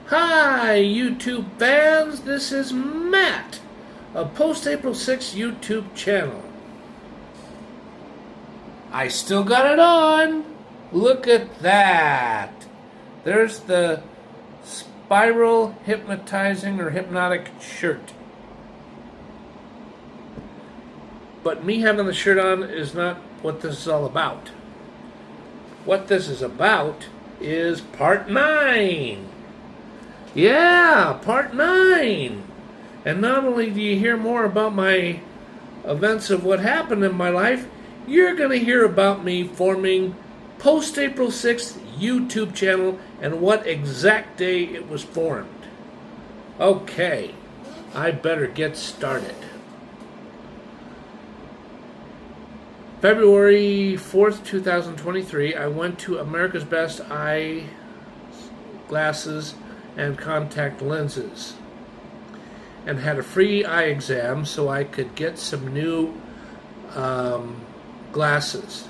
Hi, YouTube fans. This is Matt of Post-April 6 YouTube channel. I still got it on. Look at that. There's the spiral hypnotizing or hypnotic shirt. But me having the shirt on is not what this is all about. What this is about is part 9. Yeah, part 9. And not only do you hear more about my events of what happened in my life, you're going to hear about me forming Post-April 6th YouTube channel and what exact day it was formed. Okay, I better get started. February 4th, 2023, I went to America's Best Eye Glasses and Contact Lenses and had a free eye exam so I could get some new glasses.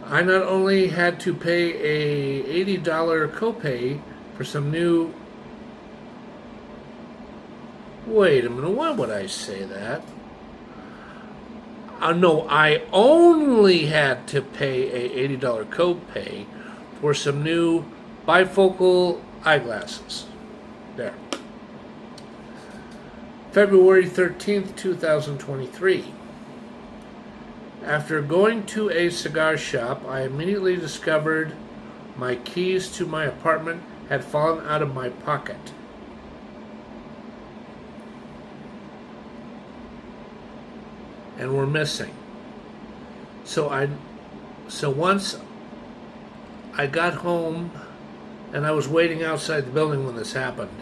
I not only had to pay a $80 copay for some new... Wait a minute, why would I say that? No, I only had to pay a $80 copay for some new bifocal eyeglasses. There. February 13th, 2023. After going to a cigar shop, I immediately discovered my keys to my apartment had fallen out of my pocket. And were missing. So once I got home and I was waiting outside the building when this happened,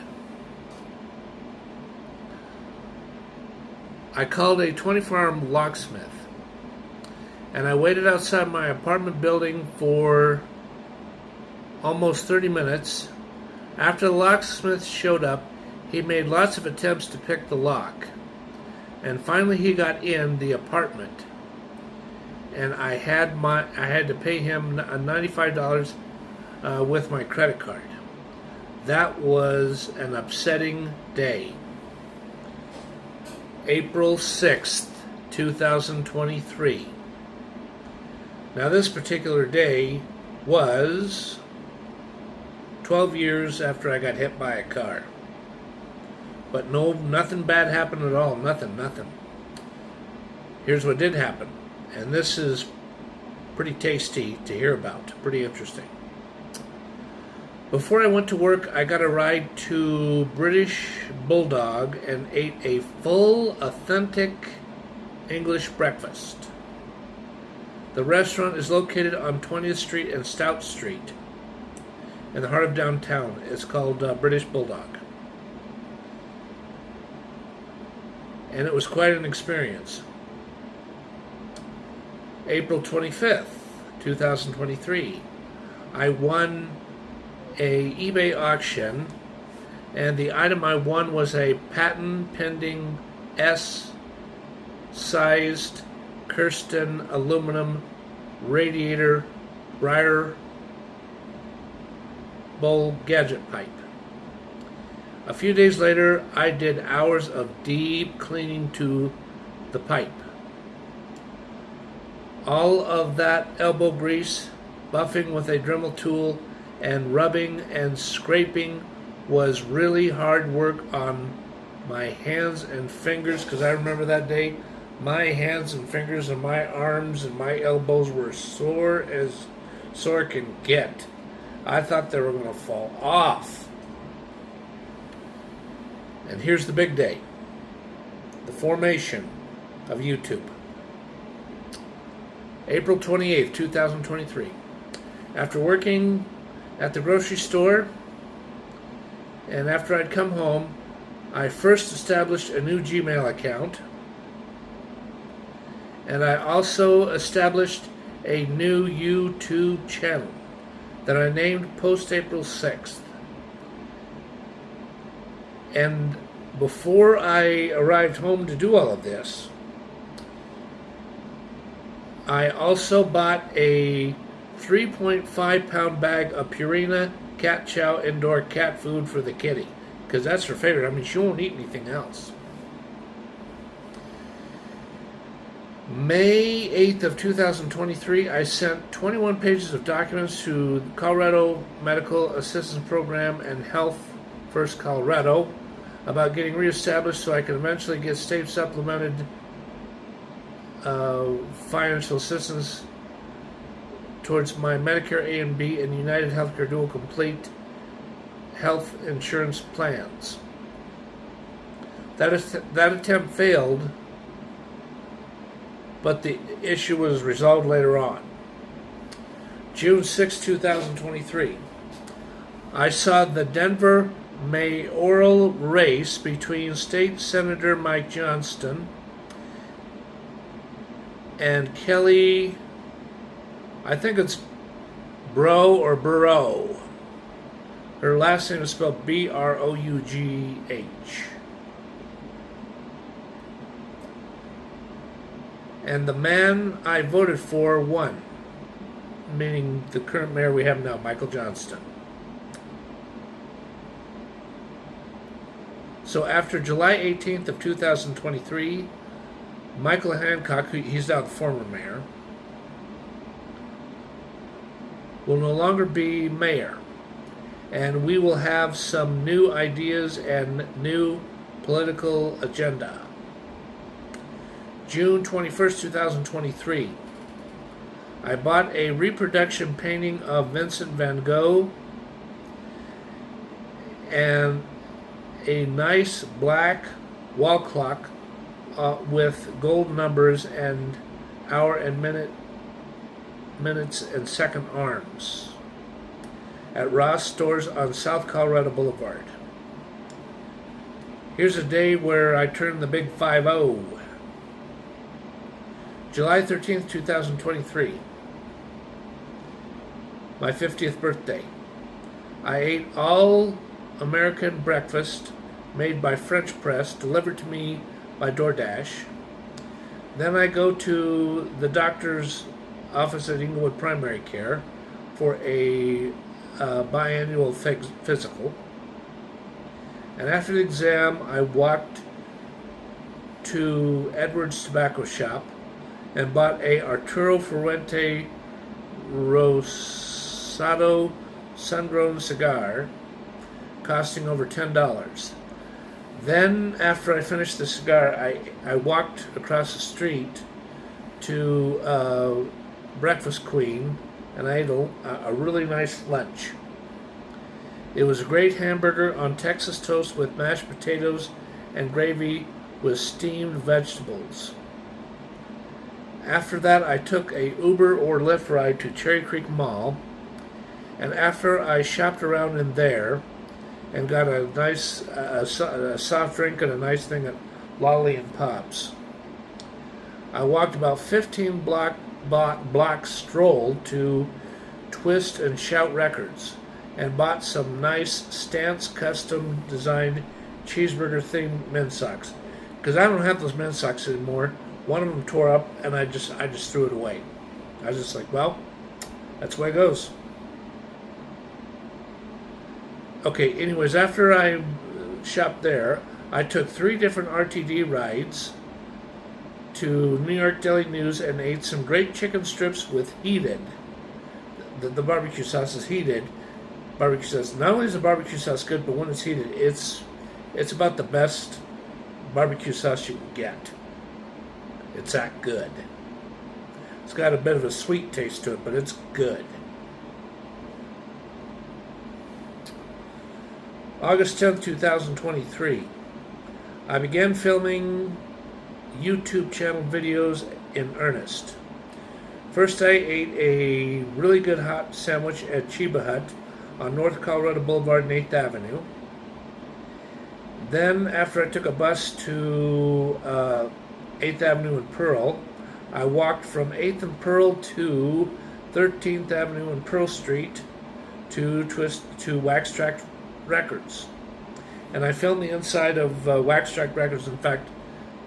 I called a 24-hour locksmith and I waited outside my apartment building for almost 30 minutes. After the locksmith showed up, he made lots of attempts to pick the lock. And finally he got in the apartment, and I had to pay him $95 with my credit card. That was an upsetting day. April 6th, 2023. Now this particular day was 12 years after I got hit by a car. But no, nothing bad happened at all. Nothing. Here's what did happen. And this is pretty tasty to hear about. Pretty interesting. Before I went to work, I got a ride to British Bulldog and ate a full, authentic English breakfast. The restaurant is located on 20th Street and Stout Street in the heart of downtown. It's called British Bulldog. And it was quite an experience. April 25th, 2023, I won a eBay auction, and the item I won was a patent-pending S-sized Kirsten aluminum radiator briar bowl gadget pipe. A few days later, I did hours of deep cleaning to the pipe. All of that elbow grease, buffing with a Dremel tool, and rubbing and scraping was really hard work on my hands and fingers, because I remember that day, my hands and fingers and my arms and my elbows were sore as sore can get. I thought they were going to fall off. And here's the big day, the formation of YouTube. April 28th, 2023. After working at the grocery store and after I'd come home, I first established a new Gmail account, and I also established a new YouTube channel that I named Post-April 6th. And before I arrived home to do all of this, I also bought a 3.5 pound bag of Purina cat chow indoor cat food for the kitty, because that's her favorite. I mean, she won't eat anything else. May 8th of 2023, I sent 21 pages of documents to the Colorado Medical Assistance Program and Health First Colorado about getting reestablished so I can eventually get state supplemented financial assistance towards my Medicare A and B and United Healthcare Dual Complete health insurance plans. That attempt failed, but the issue was resolved later on. June 6, 2023. I saw the Denver mayoral race between State Senator Mike Johnston and Kelly, I think it's Burrough. Her last name is spelled Brough. And the man I voted for won, meaning the current mayor we have now, Michael Johnston. So after July 18th of 2023, Michael Hancock, he's now the former mayor, will no longer be mayor. And we will have some new ideas and new political agenda. June 21st, 2023. I bought a reproduction painting of Vincent van Gogh and a nice black wall clock with gold numbers and hour and minutes and second arms at Ross Stores on South Colorado Boulevard. Here's a day where I turned the big 5-0. July 13th, 2023. My 50th birthday. I ate all American breakfast made by French press, delivered to me by DoorDash. Then I go to the doctor's office at Inglewood Primary Care for a biannual physical. And after the exam, I walked to Edwards Tobacco Shop and bought a Arturo Fuente Rosado sun-grown cigar costing over $10. Then, after I finished the cigar, I walked across the street to Breakfast Queen, and I ate a really nice lunch. It was a great hamburger on Texas toast with mashed potatoes and gravy with steamed vegetables. After that, I took a Uber or Lyft ride to Cherry Creek Mall, and after I shopped around in there and got a nice a soft drink and a nice thing at Lolly and Pops, I walked about 15 blocks strolled to Twist and Shout Records and bought some nice Stance custom designed cheeseburger themed men's socks, because I don't have those men's socks anymore. One of them tore up, and I just threw it away. I was just like, well, that's the way it goes. Okay, anyways, after I shopped there, I took 3 different RTD rides to New York Daily News and ate some great chicken strips with heated. The barbecue sauce is heated. Barbecue sauce. Not only is the barbecue sauce good, but when it's heated, it's about the best barbecue sauce you can get. It's that good. It's got a bit of a sweet taste to it, but it's good. August 10th, 2023. I began filming YouTube channel videos in earnest. First, I ate a really good hot sandwich at Chiba Hut on North Colorado Boulevard and 8th Avenue. Then, after I took a bus to 8th Avenue and Pearl, I walked from 8th and Pearl to 13th Avenue and Pearl Street to Wax Track Records. And I filmed the inside of Wax Track Records. In fact,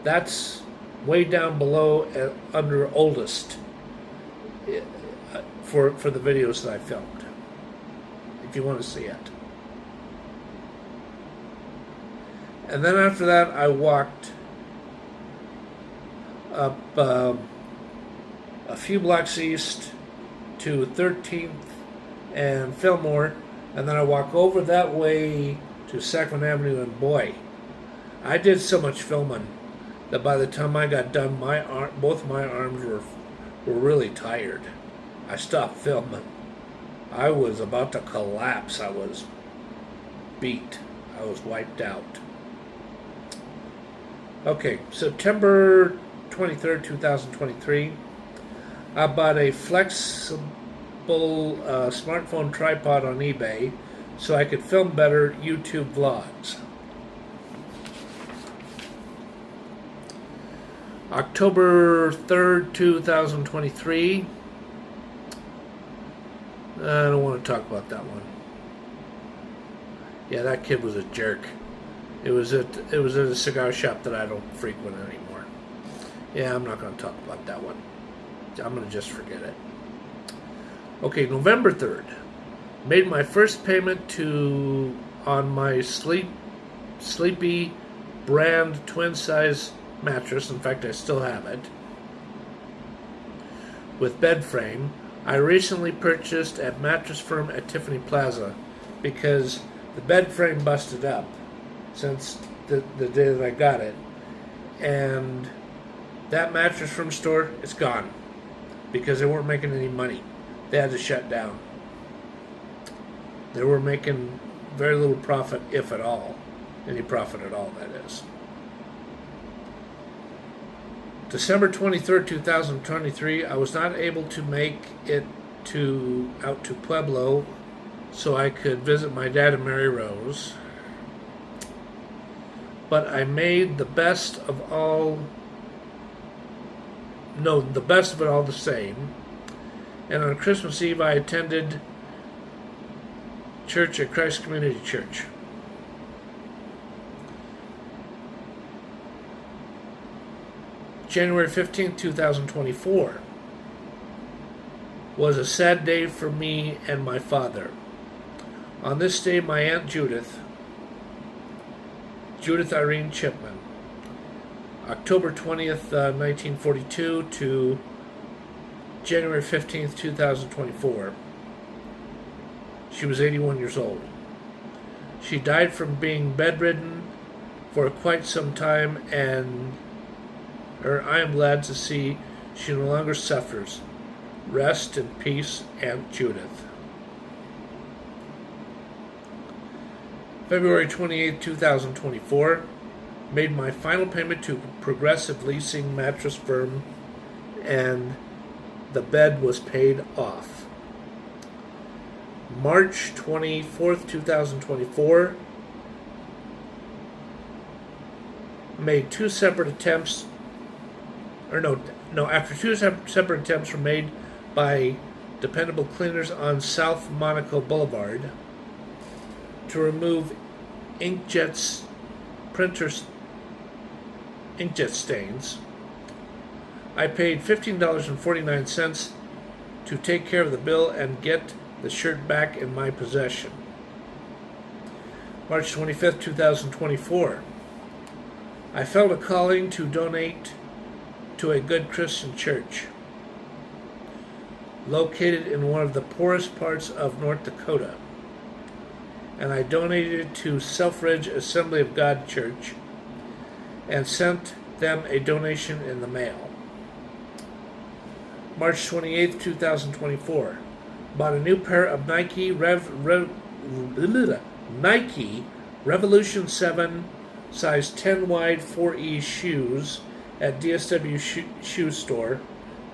that's way down below under COLDEST for the videos that I filmed. if you want to see it. And then after that, I walked up a few blocks east to 13th and Fillmore, and then I walk over that way to Sacramento Avenue, and boy, I did so much filming that by the time I got done, both my arms were really tired. I stopped filming. I was about to collapse. I was beat. I was wiped out. Okay, September 23rd, 2023, I bought a flexible smartphone tripod on eBay so I could film better YouTube vlogs. October 3rd, 2023. I don't want to talk about that one. Yeah, that kid was a jerk. It was at a cigar shop that I don't frequent anymore. Yeah, I'm not going to talk about that one. I'm going to just forget it. Okay, November 3rd. Made my first payment on my Sleepy brand twin size mattress. In fact, I still have it. With bed frame. I recently purchased at Mattress Firm at Tiffany Plaza because the bed frame busted up since the day that I got it. And that Mattress Firm store is gone because they weren't making any money. They had to shut down. They were making very little profit, if at all. Any profit at all, that is. December 23rd, 2023, I was not able to make it out to Pueblo so I could visit my dad and Mary Rose. But I made the best of it all the same. And on Christmas Eve, I attended church at Christ Community Church. January 15th, 2024 was a sad day for me and my father. On this day, my Aunt Judith Irene Chipman, October 20th, 1942 to January 15th, 2024. She was 81 years old. She died from being bedridden for quite some time, and I am glad to see she no longer suffers. Rest in peace, Aunt Judith. February 28, 2024, made my final payment to Progressive Leasing Mattress Firm, and the bed was paid off. March 24th, 2024, made two separate attempts, after two separate attempts were made by Dependable Cleaners on South Monaco Boulevard to remove inkjet stains. I paid $15.49 to take care of the bill and get the shirt back in my possession. March 25th, 2024. I felt a calling to donate to a good Christian church located in one of the poorest parts of North Dakota, and I donated to Selfridge Assembly of God Church and sent them a donation in the mail. March 28th, 2024. Bought a new pair of Nike Revolution 7 size 10 wide 4E shoes at DSW Shoe Store,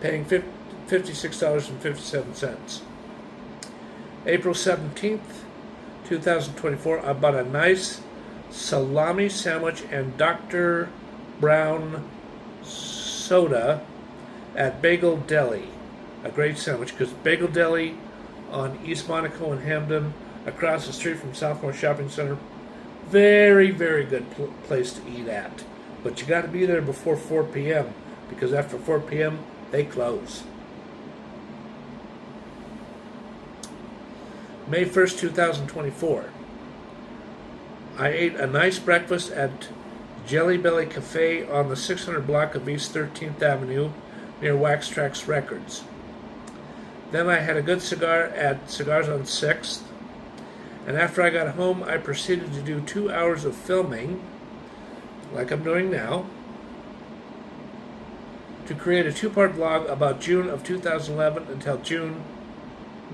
paying $56.57. April 17th, 2024, I bought a nice salami sandwich and Dr. Brown soda at Bagel Deli. A great sandwich, because Bagel Deli on East Monaco and Hamden, across the street from Southmore Shopping Center, very, very good place to eat at. But you got to be there before 4 p.m. because after 4 p.m. they close. May 1st, 2024. I ate a nice breakfast at Jelly Belly Cafe on the 600 block of East 13th Avenue near Wax Trax Records. Then I had a good cigar at Cigars on 6th. And after I got home, I proceeded to do 2 hours of filming, like I'm doing now, to create a 2-part vlog about June of 2011 until June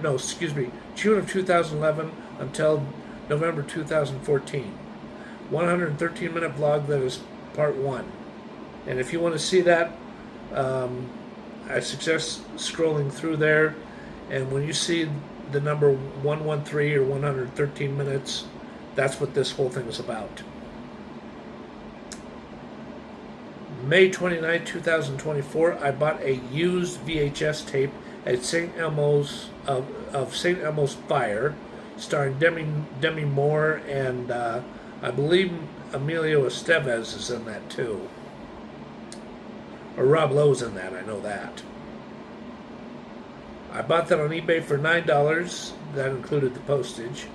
of 2011 until November 2014. 113-minute vlog that is part 1. And if you want to see that, I suggest scrolling through there, and when you see the number 113 or 113 minutes, that's what this whole thing is about. May 29, 2024, I bought a used VHS tape at St. Elmo's of St. Elmo's Fire, starring Demi Moore, and I believe Emilio Estevez is in that too. Or Rob Lowe's in that, I know that. I bought that on eBay for $9. That included the postage.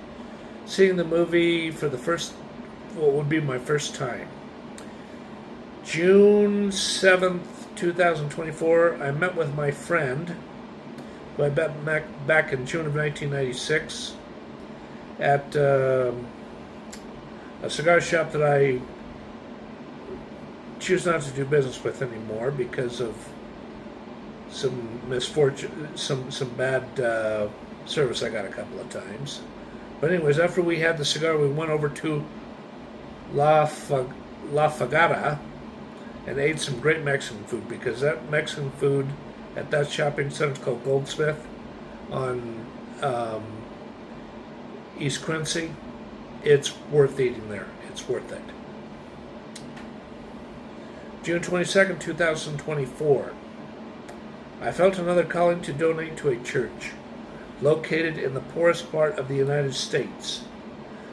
Seeing the movie for what would be my first time. June 7th, 2024, I met with my friend, who I met back in June of 1996, at a cigar shop that I choose not to do business with anymore because of some misfortune, some bad service I got a couple of times. But anyways, after we had the cigar, we went over to La Fagata and ate some great Mexican food, because that Mexican food at that shopping center is called Goldsmith on East Quincy. It's worth eating there. It's worth it. June 22nd, 2024. I felt another calling to donate to a church located in the poorest part of the United States.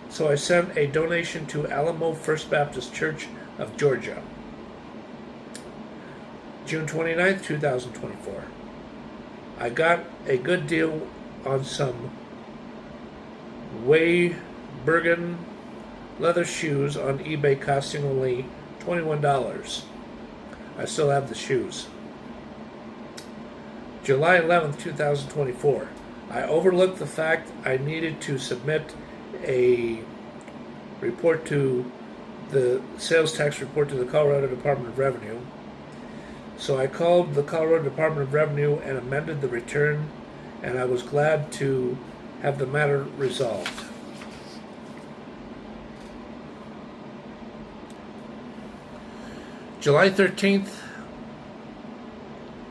So I sent a donation to Alamo First Baptist Church of Georgia. June 29th, 2024. I got a good deal on some Bergen leather shoes on eBay, costing only $21. I still have the shoes. July 11th, 2024. I overlooked the fact I needed to submit a report to the sales tax report to the Colorado Department of Revenue. So I called the Colorado Department of Revenue and amended the return, and I was glad to have the matter resolved. July 13th,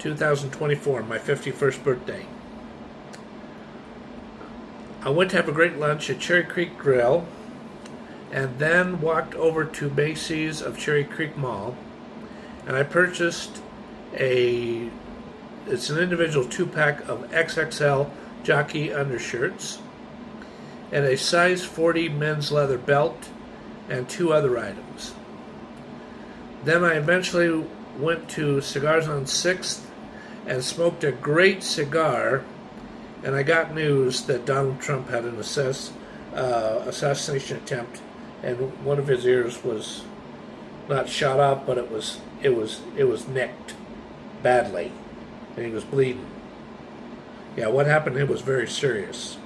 2024, my 51st birthday. I went to have a great lunch at Cherry Creek Grill, and then walked over to Macy's of Cherry Creek Mall, and I purchased it's an individual 2-pack of XXL jockey undershirts, and a size 40 men's leather belt, and 2 other items. Then I eventually went to Cigars on 6th and smoked a great cigar, and I got news that Donald Trump had an assassination attempt, and one of his ears was not shot off, but it was nicked badly, and he was bleeding. Yeah, what happened to him was very serious.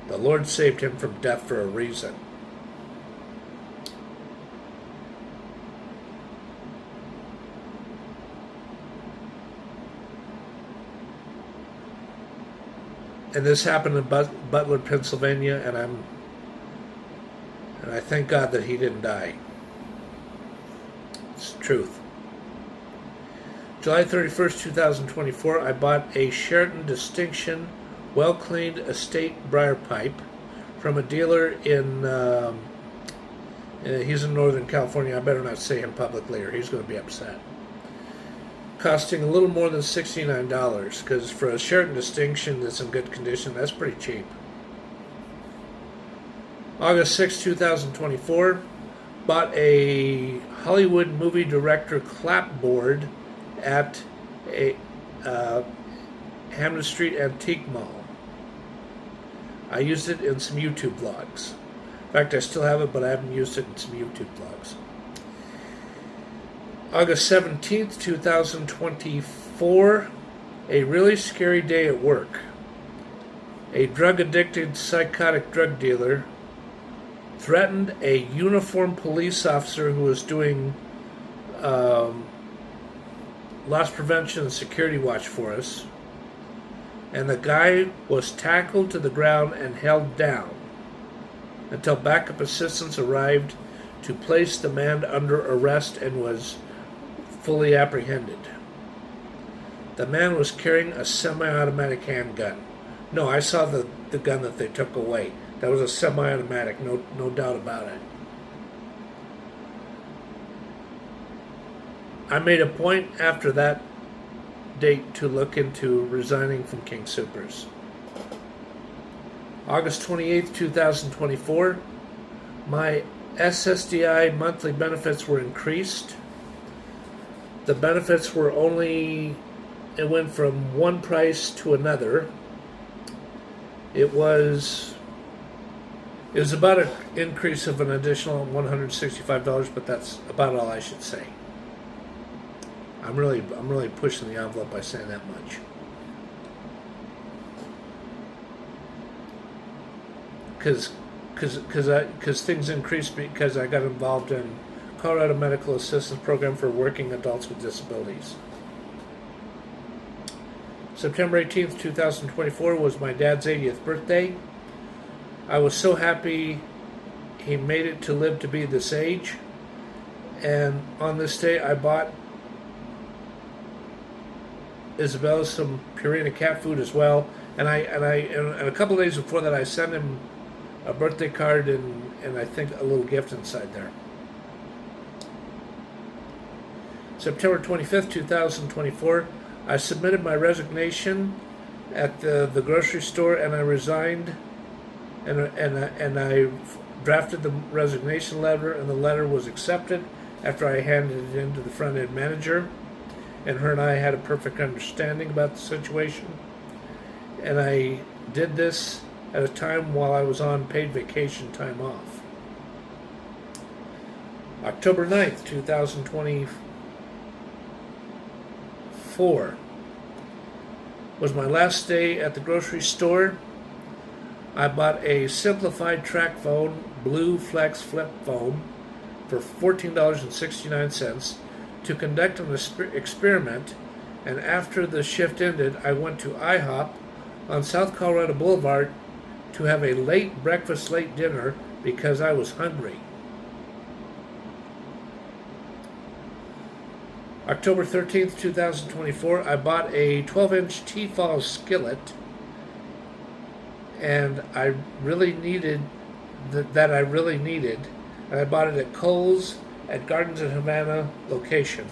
The Lord saved him from death for a reason. And this happened in Butler, Pennsylvania, and I thank God that he didn't die. It's the truth. July 31st, 2024, I bought a Sheraton Distinction well-cleaned estate briar pipe from a dealer in, he's in Northern California. I better not say him publicly or he's going to be upset. Costing a little more than $69, because for a Sheraton Distinction that's in good condition, that's pretty cheap. August 6, 2024, bought a Hollywood movie director clapboard at a Hampton Street Antique Mall. I used it in some YouTube vlogs. In fact, I still have it, but I haven't used it in some YouTube vlogs. August 17th, 2024, a really scary day at work. A drug-addicted psychotic drug dealer threatened a uniformed police officer who was doing loss prevention and security watch for us. And the guy was tackled to the ground and held down until backup assistance arrived to place the man under arrest and was fully apprehended. The man was carrying a semi-automatic handgun. No, I saw the gun that they took away. That was a semi-automatic, no doubt about it. I made a point after that date to look into resigning from King Soopers. August 28th, 2024, my SSDI monthly benefits were increased. The benefits were it went from one price to another. It was about an increase of an additional $165, but that's about all I should say. I'm really pushing the envelope by saying that much. Because things increased because I got involved in Colorado Medical Assistance Program for working adults with disabilities. September 18th, 2024 was my dad's 80th birthday. I was so happy he made it to live to be this age. And on this day, I bought Isabella some Purina cat food as well. And a couple of days before that, I sent him a birthday card and I think a little gift inside there. September 25th, 2024, I submitted my resignation at the grocery store, and I resigned, and I drafted the resignation letter, and the letter was accepted after I handed it in to the front-end manager, and her and I had a perfect understanding about the situation. And I did this at a time while I was on paid vacation time off. October 9th, 2024 was my last day at the grocery store. I bought a simplified track phone, Blue Flex flip phone, for $14.69 to conduct an experiment, and after the shift ended, I went to IHOP on South Colorado Boulevard to have a late breakfast, late dinner because I was hungry. October 13th, 2024, I bought a 12-inch T-Fall skillet, and I really needed that. I really needed, and I bought it at Kohl's at Gardens of Havana location.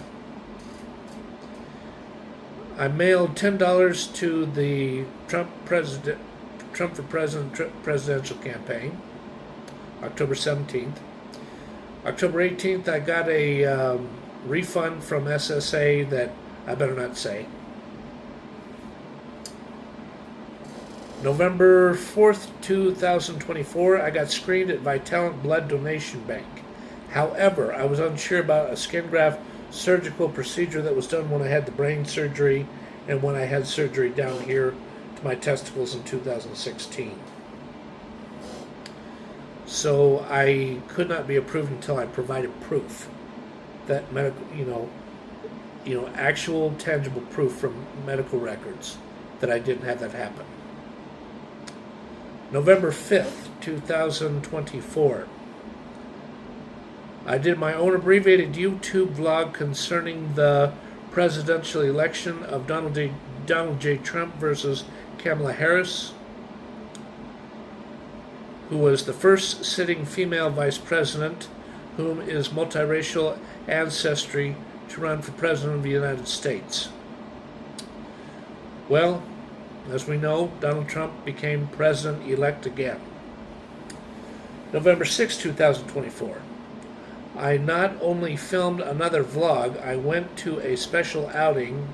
I mailed $10 to the Trump for President presidential campaign. October 17th. October 18th, I got a refund from SSA that I better not say. November 4th, 2024, I got screened at Vitalant Blood Donation Bank. However, I was unsure about a skin graft surgical procedure that was done when I had the brain surgery and when I had surgery down here to my testicles in 2016. So I could not be approved until I provided proof that medical, actual tangible proof from medical records that I didn't have that happen. November 5th, 2024. I did my own abbreviated YouTube vlog concerning the presidential election of Donald J. Trump versus Kamala Harris, who was the first sitting female vice president whom is multiracial ancestry to run for president of the United States. Well, as we know, Donald Trump became president-elect again. November 6, 2024. I not only filmed another vlog, I went to a special outing.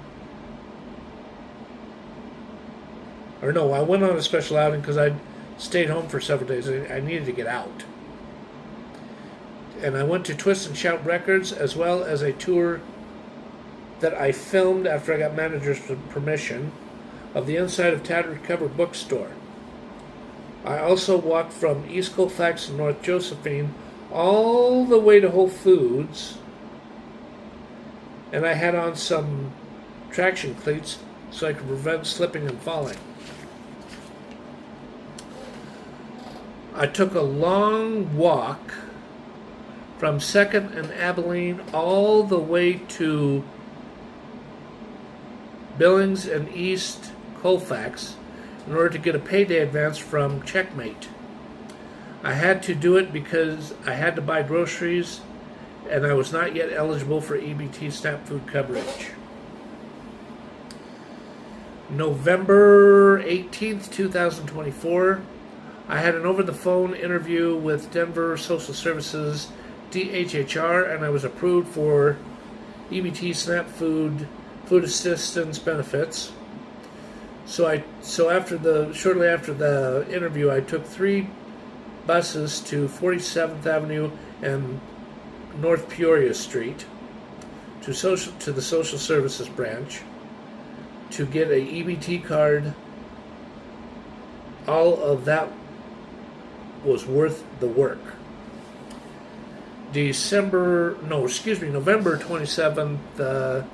I went on a special outing because I'd stayed home for several days. I needed to get out. And I went to Twist and Shout Records, as well as a tour that I filmed after I got manager's permission of the inside of Tattered Cover Bookstore. I also walked from East Colfax and North Josephine all the way to Whole Foods, and I had on some traction cleats so I could prevent slipping and falling. I took a long walk from 2nd and Abilene all the way to Billings and East Colfax in order to get a payday advance from Checkmate. I had to do it because I had to buy groceries and I was not yet eligible for EBT SNAP food coverage. November 18th, 2024, I had an over-the-phone interview with Denver Social Services DHHR, and I was approved for EBT SNAP food assistance benefits. So shortly after the interview, I took 3 buses to 47th Avenue and North Peoria Street to the Social Services branch to get a EBT card. All of that was worth the work. November 27th,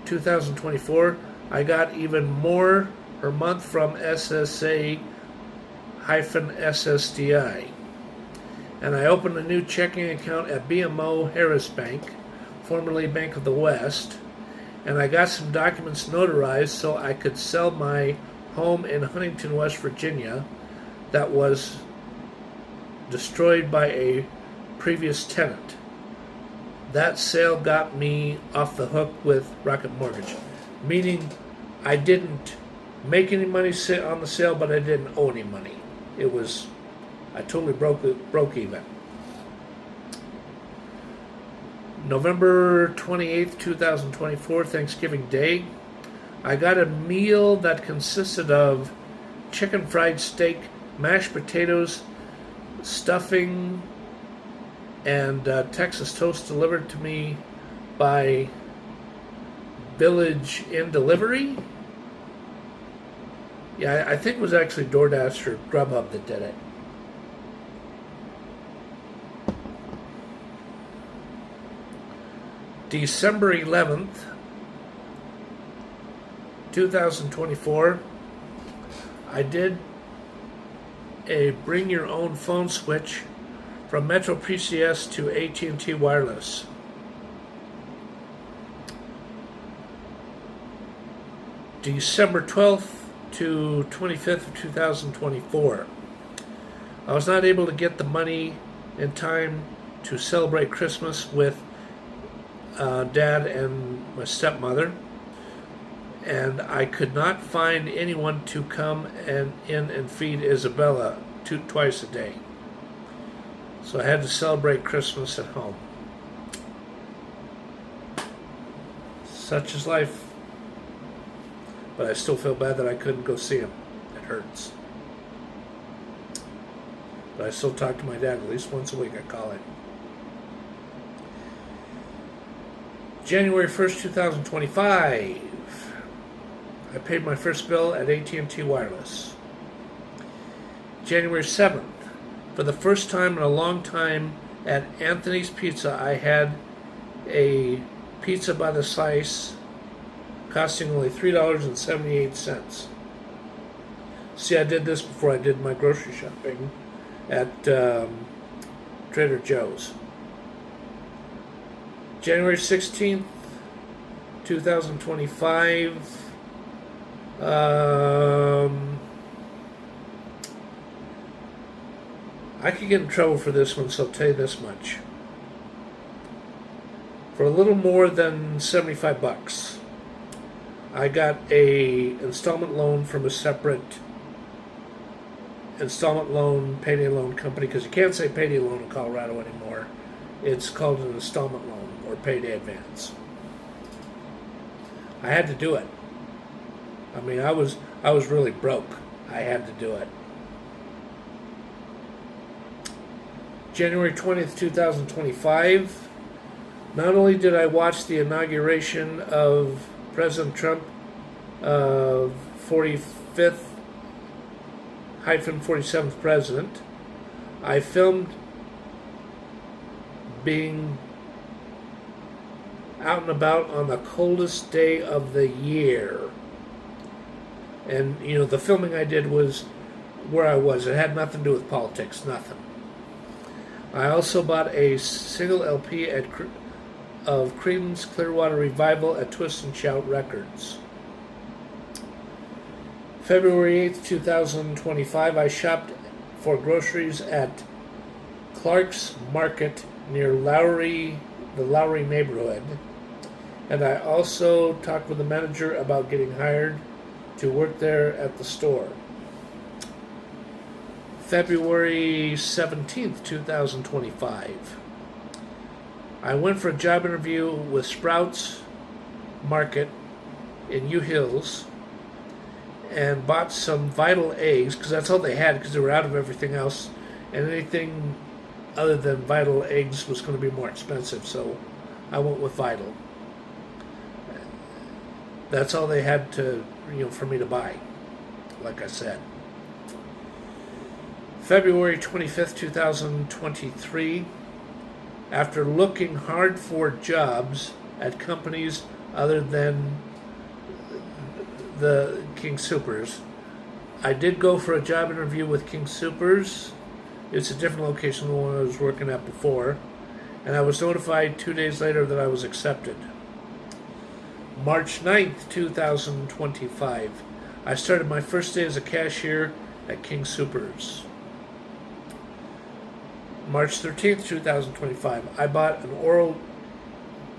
2024, I got even more per month from SSA-SSDI. And I opened a new checking account at BMO Harris Bank, formerly Bank of the West, and I got some documents notarized so I could sell my home in Huntington, West Virginia that was destroyed by a previous tenant. That sale got me off the hook with Rocket Mortgage, meaning I didn't make any money on the sale, but I didn't owe any money. I totally broke even. November 28th, 2024, Thanksgiving Day, I got a meal that consisted of chicken fried steak, mashed potatoes, stuffing, and Texas toast delivered to me by Village Inn Delivery. Yeah, I think it was actually DoorDash or Grubhub that did it. December 11th, 2024, I did a bring your own phone switch from Metro PCS to AT&T Wireless. December 12th to 25th of 2024. I was not able to get the money in time to celebrate Christmas with Dad and my stepmother, and I could not find anyone to come in and feed Isabella twice a day. So I had to celebrate Christmas at home. Such is life. But I still feel bad that I couldn't go see him. It hurts. But I still talk to my dad at least once a week. I call it. January 1st, 2025. I paid my first bill at AT&T Wireless. January 7th. For the first time in a long time at Anthony's Pizza, I had a pizza by the slice costing only $3.78. See, I did this before I did my grocery shopping at Trader Joe's. January 16th, 2025. I could get in trouble for this one, so I'll tell you this much. For a little more than $75, I got a installment loan from a separate installment loan, payday loan company, because you can't say payday loan in Colorado anymore. It's called an installment loan or payday advance. I had to do it. I mean, I was really broke. I had to do it. January 20th, 2025. Not only did I watch the inauguration of President Trump, 45th 47th president, I filmed being out and about on the coldest day of the year. And, you know, the filming I did was where I was. It had nothing to do with politics, nothing. I also bought a single LP of Creedence Clearwater Revival at Twist and Shout Records. February 8th, 2025, I shopped for groceries at Clark's Market near the Lowry neighborhood. And I also talked with the manager about getting hired to work there at the store. February 17th, 2025. I went for a job interview with Sprouts Market in U Hills and bought some Vital eggs because that's all they had because they were out of everything else, and anything other than Vital eggs was going to be more expensive, so I went with Vital. That's all they had to, for me to buy, like I said. February 25th, 2023, after looking hard for jobs at companies other than the King Soopers, I did go for a job interview with King Soopers. It's a different location than the one I was working at before, and I was notified 2 days later that I was accepted. March 9th, 2025, I started my first day as a cashier at King Soopers. March 13th, 2025, I bought an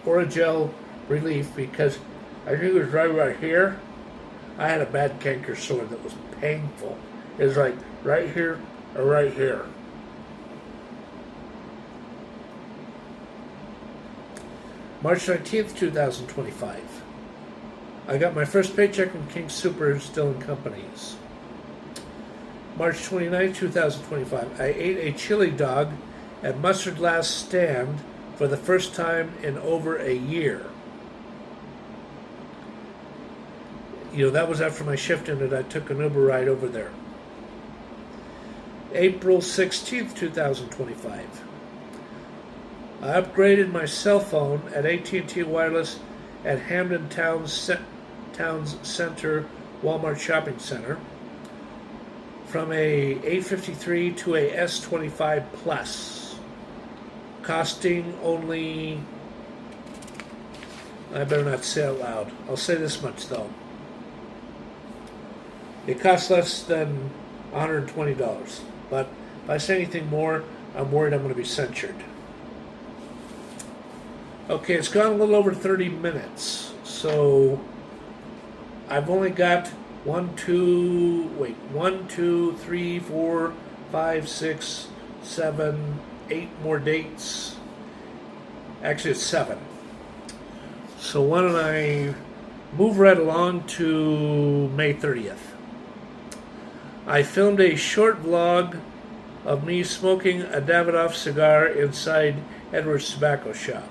Oragel relief because I knew it was right here. I had a bad canker sore that was painful. It was like right here or right here. March 19th, 2025. I got my first paycheck from King Soopers Dillon Companies. March 29th, 2025. I ate a chili dog at Mustard Last Stand for the first time in over a year. That was after my shift ended. I took an Uber ride over there. April 16th, 2025. I upgraded my cell phone at AT&T Wireless at Hamden Towns Center Walmart Shopping Center from a 853 to a S25 Plus, costing only, I better not say out loud, I'll say this much though, it costs less than $120, but if I say anything more, I'm worried I'm going to be censured. Okay, it's gone a little over 30 minutes, so I've only got 1, 2, 3, 4, 5, 6, 7, 8 more dates. Actually, it's 7. So why don't I move right along to May 30th. I filmed a short vlog of me smoking a Davidoff cigar inside Edward's Tobacco Shop.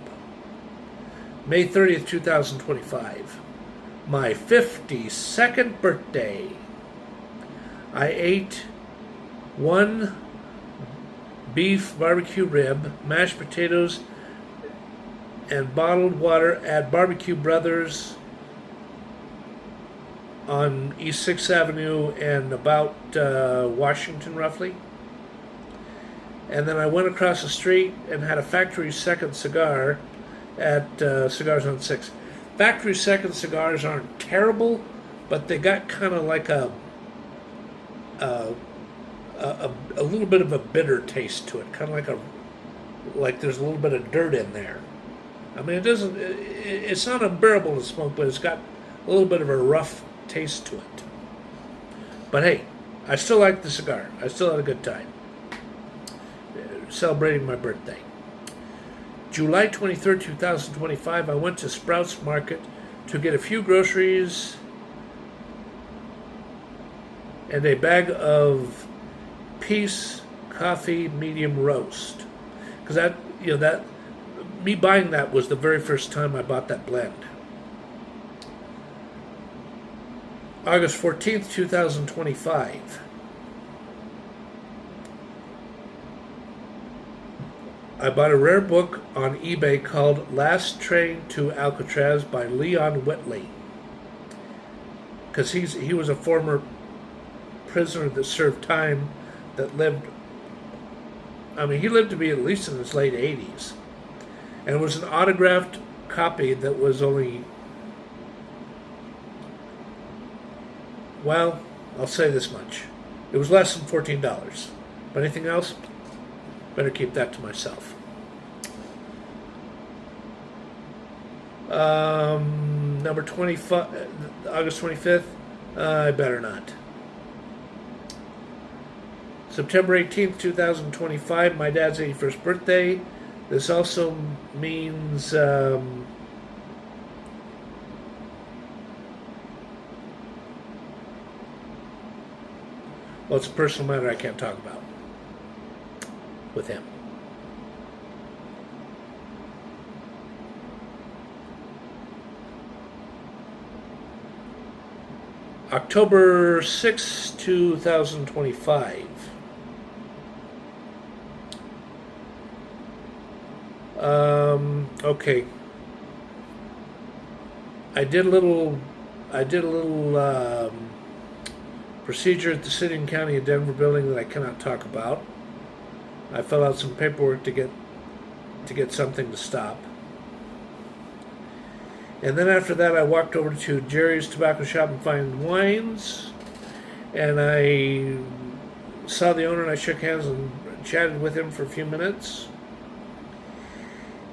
May 30th, 2025. My 52nd birthday. I ate 1 beef barbecue rib, mashed potatoes, and bottled water at Barbecue Brothers on East 6th Avenue and about Washington, roughly. And then I went across the street and had a Factory Second cigar at Cigars on 6th. Factory Second cigars aren't terrible, but they got kind of like a little bit of a bitter taste to it, kind of like there's a little bit of dirt in there. I mean, it's not unbearable to smoke, but it's got a little bit of a rough taste to it. But hey, I still like the cigar. I still had a good time celebrating my birthday. July 23rd, 2025, I went to Sprouts Market to get a few groceries and a bag of Peace Coffee Medium Roast. because that, that me buying that was the very first time I bought that blend. August 14th, 2025. I bought a rare book on eBay called Last Train to Alcatraz by Leon Whitley. Because he was a former prisoner that served time, that lived, he lived to be at least in his late 80s. And it was an autographed copy that was only, well, I'll say this much. It was less than $14. But anything else, better keep that to myself. Number 25, August 25th, I better not. September 18th, 2025, my dad's 81st birthday. This also means well, it's a personal matter I can't talk about with him. October 6, 2025. Okay. I did a little procedure at the City and County of Denver building that I cannot talk about. I filled out some paperwork to get something to stop. And then after that, I walked over to Jerry's Tobacco Shop and Fine Wines, and I saw the owner and I shook hands and chatted with him for a few minutes.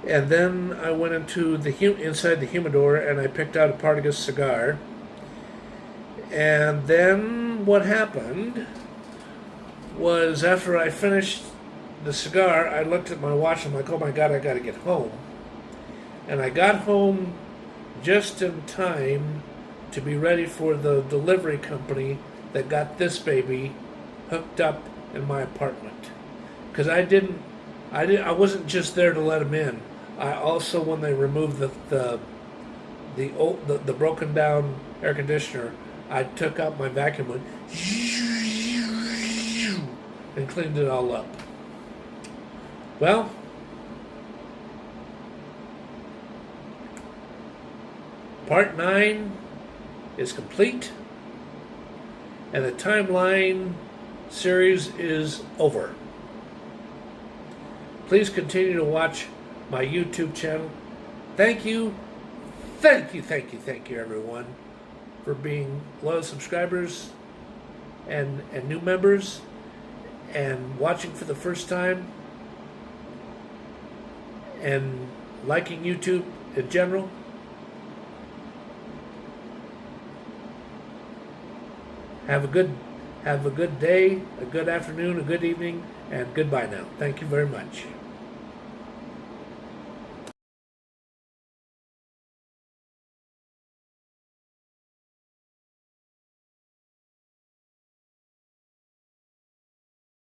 And then I went into inside the humidor and I picked out a Partagas cigar. And then what happened was, after I finished the cigar, I looked at my watch and I'm like, oh my God, I got to get home. And I got home just in time to be ready for the delivery company that got this baby hooked up in my apartment. Because I wasn't just there to let him in. I also, when they removed the broken down air conditioner, I took out my vacuum and cleaned it all up. Well, Part 9 is complete, and the timeline series is over. Please continue to watch my YouTube channel. Thank you, everyone, for being loyal subscribers and new members and watching for the first time and liking YouTube in general. Have a good day, a good afternoon, a good evening, and goodbye now. Thank you very much.